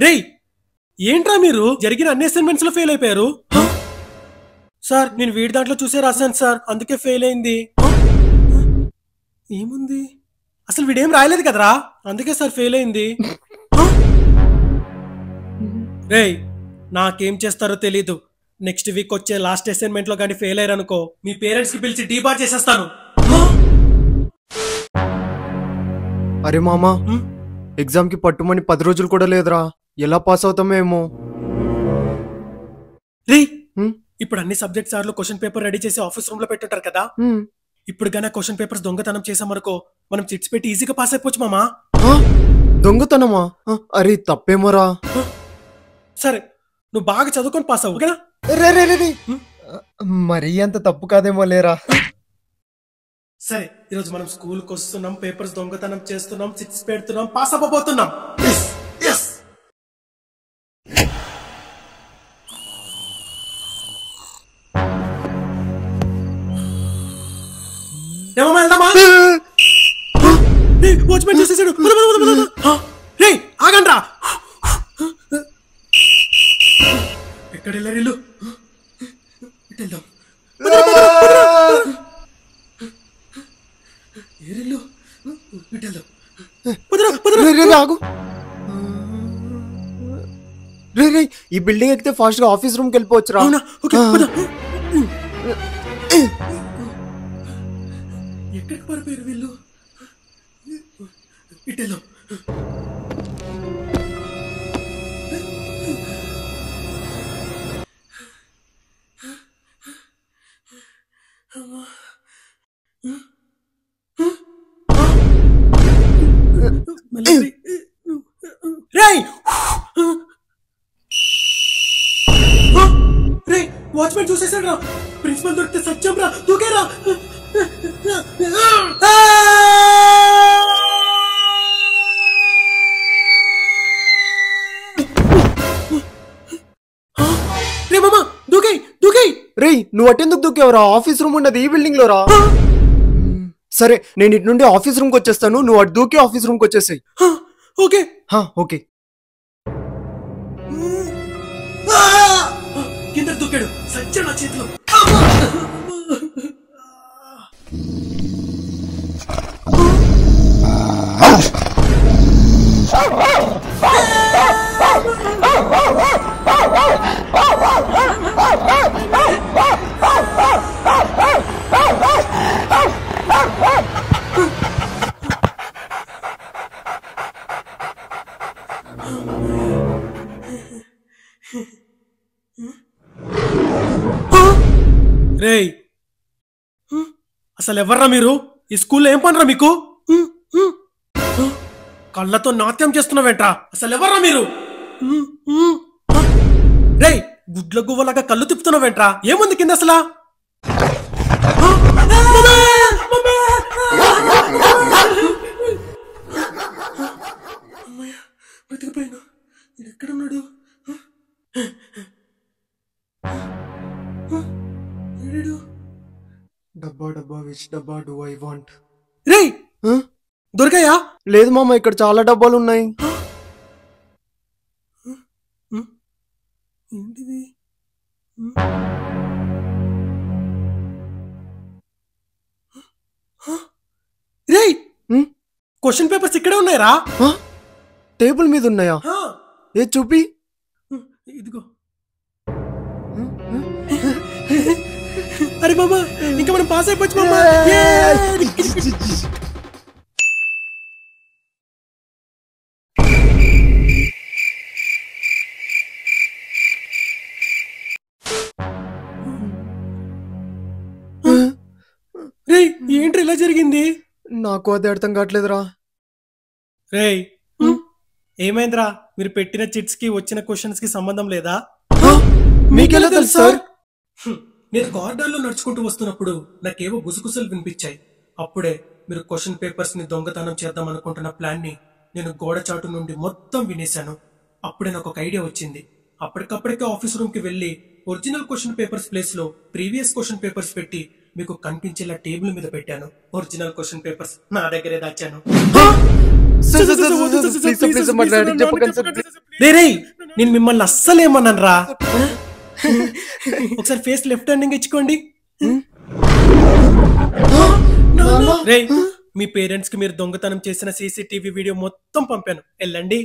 రేయ్ ఏంట్రా మీరు జరిగిన అన్ని అసైన్మెంట్స్ లో ఫెయిల్ అయిపోయారు? సార్ నేను వీడి దాంట్లో చూసే రాశాను సార్, అందుకే ఫెయిల్ అయింది. ఏముంది అసలు వీడేం రాయలేదు కదరా, అందుకే సార్ ఫెయిల్ అయింది. రేయ్ నాకేం చేస్తారో తెలీదు, నెక్స్ట్ వీక్ వచ్చే లాస్ట్ అసైన్మెంట్ లో కానీ ఫెయిల్ అయ్యారనుకో మీ పేరెంట్స్ కి పిలిచి డీబార్ చేసేస్తాను. అరే మామా, ఎగ్జామ్ కి పట్టుమని 10 రోజులు కూడా లేదురా, ఎలా పాస్ అవుతామేమో. రేయ్ ఇప్పుడు అన్ని సబ్జెక్ట్ సార్లు క్వశ్చన్ పేపర్ రెడీ చేసి ఆఫీస్ రూమ్ లో పెట్టుంటారు కదా, ఇప్పుడు గానే క్వశ్చన్ పేపర్స్ దొంగతనం చేసామనుకో మనం చిట్స్ పెట్టి ఈజీగా పాస్ అయిపోవచ్చు మామా. దొంగతనమా? అరే తప్పేమోరా. సరే నువ్వు బాగా చదువుకొని పాస్ అవ్వు కదా. మరీ అంత తప్పు కాదేమో లేరా. సరే ఈరోజు మనం స్కూల్కి వస్తున్నాం, పేపర్స్ దొంగతనం చేస్తున్నాం, చిట్స్ పెడుతున్నాం, పాస్ అవ్వబోతున్నాం. వాచ్మెన్ చూసేసాడు. రే ఆగండ్రా, ఎక్కడ వెళ్ళారు ఇల్లు? ఇటెళ్దాం. ఏరిల్లు ఇటెళ్దాం. ఆగు. రే ఈ బిల్డింగ్ ఎక్కితే ఫాస్ట్ గా ఆఫీస్ రూమ్ కి వెళ్ళిపోవచ్చురా. ఎక్కడికి పారిపోయారు వీళ్ళు? ఇటెళ్దాం. వాచ్మెన్ చూసేసాడు రా, ప్రిన్సిపల్ దొరికితే సత్యం రా, దూకేరా. రే మామా దూకై దూకై. రే నువ్వు అటెందుకు దూకేవరా? ఆఫీస్ రూమ్ ఉన్నది ఈ బిల్డింగ్ లో రా. సరే నేను ఇటు నుండి ఆఫీస్ రూమ్ కి వచ్చేస్తాను, నువ్వు అటు దూకి ఆఫీస్ రూమ్ కి వచ్చేసాయి. Okay okay. కింద దూకాడు సత్యం నా చేతిలో. రేయ్ అసలు ఎవర్రా మీరు? ఈ స్కూల్లో ఏం పనిరా మీకు? కళ్ళతో నాట్యం చేస్తున్నావేంట్రా? అసలు ఎవర్రా మీరు? రేయ్ గుడ్ల గువ్వలాగా కళ్ళు తిప్పుతున్నావేంట్రా? ఏముంది కింద అసలా? బ్రతికిపోయాను. ఎక్కడున్నాడు? డబ్బా డబ్బా విచ్ డబ్బా డు ఐ వాంట్. రే దొరికాయా? లేదు మామ, ఇక్కడ చాలా డబ్బాలు ఉన్నాయి. ఏంటిది? రే క్వశ్చన్ పేపర్స్ ఇక్కడే ఉన్నాయరా. టేబుల్ మీద ఉన్నాయా? ఏ చూపి. ఇదిగో. అరే మామా ఇంకా మనం పాస్ అయిపోవచ్చు మామా. రే ఏంటి ఇలా జరిగింది? నాకు అది అర్థం కావట్లేదురా. రే ఏమైందిరా? మీరు పెట్టిన చిట్స్ కి వచ్చిన క్వశ్చన్స్ కి సంబంధం లేదా? మీకెలా తెలుసు సార్? నేను కారిడార్ లో నడుచుకుంటూ వస్తున్నప్పుడు నాకేవో గుసగుసలు వినిపించాయి. అప్పుడే మీరు క్వశ్చన్ పేపర్స్ ని దొంగతనం చేద్దాం అనుకుంటున్న ప్లాన్ ని నేను గోడ చాటు నుండి మొత్తం వినేశాను. అప్పుడే నాకు ఒక ఐడియా వచ్చింది. అప్పటికప్పటికే ఆఫీస్ రూమ్ కి వెళ్లి ఒరిజినల్ క్వశ్చన్ పేపర్స్ ప్లేస్ లో ప్రీవియస్ క్వశ్చన్ పేపర్స్ పెట్టి మీకు కనిపించేలా టేబుల్ మీద పెట్టాను. ఒరిజినల్ క్వశ్చన్ పేపర్స్ నా దగ్గరే దాచాను. రే నేను మిమ్మల్ని అస్సలేమన్నాను రా. ఒకసారి ఫేస్ లెఫ్ట్ హ్యాండింగ్ ఇచ్చుకోండి. రే మీ పేరెంట్స్ కి మీరు దొంగతనం చేసిన సీసీటీవీ వీడియో మొత్తం పంపాను, వెళ్ళండి.